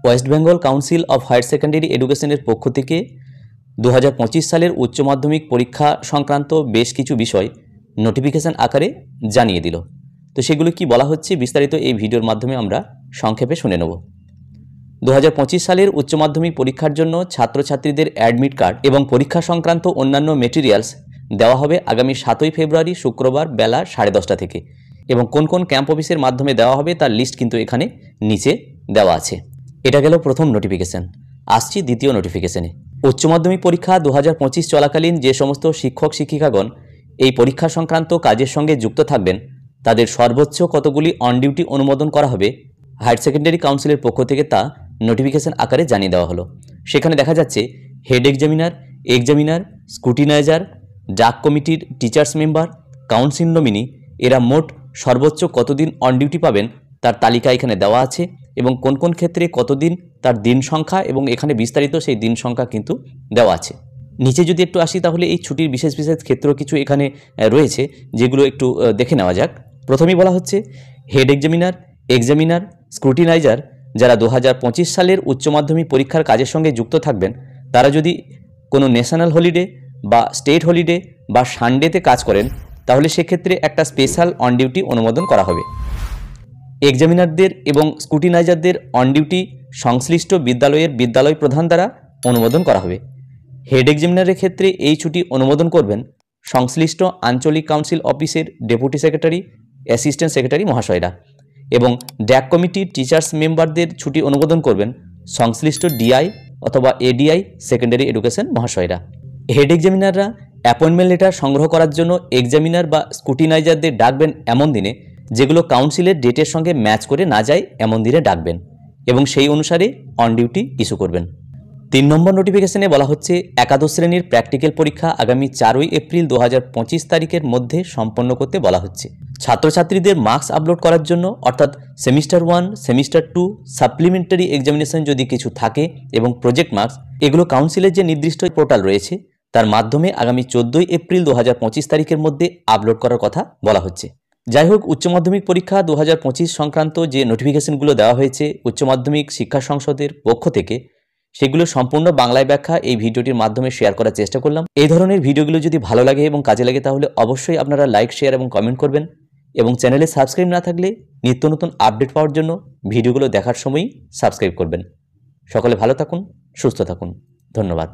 West Bengal council of higher secondary এডুকেশনের পক্ষ থেকে 2025 সালের উচ্চ মাধ্যমিক পরীক্ষা সংক্রান্ত বেশ কিছু বিষয় নোটিফিকেশন আকারে জানিয়ে দিল। তো সেগুলো কি বলা হচ্ছে বিস্তারিত এই ভিডিওর মাধ্যমে আমরা সংক্ষেপে শুনে নেব। 2025 সালের উচ্চ মাধ্যমিক পরীক্ষার জন্য ছাত্রছাত্রীদের অ্যাডমিট কার্ড এবং পরীক্ষা সংক্রান্ত অন্যান্য মেটেরিয়ালস দেওয়া হবে আগামী 7ই ফেব্রুয়ারি শুক্রবার বেলা 10:30 থেকে, এবং কোন কোন ক্যাম্প অফিসের মাধ্যমে দেওয়া হবে তার লিস্ট কিন্তু এখানে নিচে দেওয়া আছে। এটা গেল প্রথম নোটিফিকেশন। আসছি দ্বিতীয় নোটিফিকেশনে। উচ্চ মাধ্যমিক পরীক্ষা 2025 চলাকালীন যে সমস্ত শিক্ষক শিক্ষিকাগণ এই পরীক্ষা সংক্রান্ত কাজের সঙ্গে যুক্ত থাকবেন তাদের সর্বোচ্চ কতগুলি অন ডিউটি অনুমোদন করা হবে হায়ার সেকেন্ডারি কাউন্সিলের পক্ষ থেকে তা নোটিফিকেশন আকারে জানিয়ে দেওয়া হলো। সেখানে দেখা যাচ্ছে হেড এক্সামিনার, স্ক্রুটিনাইজার, ডাক কমিটির টিচার্স মেম্বার, কাউন্সিল নমিনি এরা মোট সর্বোচ্চ কতদিন অন ডিউটি পাবেন তার তালিকা এখানে দেওয়া আছে, এবং কোন কোন ক্ষেত্রে কতদিন তার দিন সংখ্যা এবং এখানে বিস্তারিত সেই দিন সংখ্যা কিন্তু দেওয়া আছে। নিচে যদি একটু আসি তাহলে এই ছুটির বিশেষ বিশেষ ক্ষেত্র কিছু এখানে রয়েছে যেগুলো একটু দেখে নেওয়া যাক। প্রথমেই বলা হচ্ছে হেড এক্সামিনার, স্ক্রুটিনাইজার যারা 2025 সালের উচ্চ মাধ্যমিক পরীক্ষার কাজের সঙ্গে যুক্ত থাকবেন তারা যদি কোনো ন্যাশনাল হলিডে বা স্টেট হলিডে বা সানডেতে কাজ করেন তাহলে সেক্ষেত্রে একটা স্পেশাল অন ডিউটি অনুমোদন করা হবে। এক্সামিনারদের এবং স্ক্রুটিনাইজারদের অন ডিউটি সংশ্লিষ্ট বিদ্যালয়ের বিদ্যালয় প্রধান দ্বারা অনুমোদন করা হবে। হেড এক্সামিনারের ক্ষেত্রে এই ছুটি অনুমোদন করবেন সংশ্লিষ্ট আঞ্চলিক কাউন্সিল অফিসের ডেপুটি সেক্রেটারি, অ্যাসিস্ট্যান্ট সেক্রেটারি মহাশয়রা, এবং ড্যাক কমিটির টিচার্স মেম্বারদের ছুটি অনুমোদন করবেন সংশ্লিষ্ট ডিআই অথবা এডিআই সেকেন্ডারি এডুকেশন মহাশয়রা। হেড এক্সামিনাররা অ্যাপয়েন্টমেন্ট লেটার সংগ্রহ করার জন্য এক্সামিনার বা স্ক্রুটিনাইজারদের ডাকবেন এমন দিনে যেগুলো কাউন্সিলের ডেটের সঙ্গে ম্যাচ করে না যায় এমন দিনে ডাকবেন এবং সেই অনুসারে অন ডিউটি ইস্যু করবেন। 3 নম্বর নোটিফিকেশনে বলা হচ্ছে একাদশ শ্রেণীর প্র্যাকটিক্যাল পরীক্ষা আগামী 4ই এপ্রিল 2025 তারিখের মধ্যে সম্পন্ন করতে বলা হচ্ছে। ছাত্রছাত্রীদের মার্কস আপলোড করার জন্য অর্থাৎ সেমিস্টার 1, সেমিস্টার 2, সাপ্লিমেন্টারি এক্সামিনেশন যদি কিছু থাকে এবং প্রজেক্ট মার্কস এগুলো কাউন্সিলের যে নির্দিষ্ট পোর্টাল রয়েছে তার মাধ্যমে আগামী 14ই এপ্রিল 2025 তারিখের মধ্যে আপলোড করার কথা বলা হচ্ছে। যাই হোক, উচ্চ মাধ্যমিক পরীক্ষা 2025 সংক্রান্ত যে নোটিফিকেশনগুলো দেওয়া হয়েছে উচ্চ মাধ্যমিক শিক্ষা সংসদের পক্ষ থেকে সেগুলো সম্পূর্ণ বাংলায় ব্যাখ্যা এই ভিডিওটির মাধ্যমে শেয়ার করার চেষ্টা করলাম। এই ধরনের ভিডিওগুলো যদি ভালো লাগে এবং কাজে লাগে তাহলে অবশ্যই আপনারা লাইক, শেয়ার এবং কমেন্ট করবেন, এবং চ্যানেলে সাবস্ক্রাইব না থাকলে নিত্য নতুন আপডেট পাওয়ার জন্য ভিডিওগুলো দেখার সময়ই সাবস্ক্রাইব করবেন। সকলে ভালো থাকুন, সুস্থ থাকুন। ধন্যবাদ।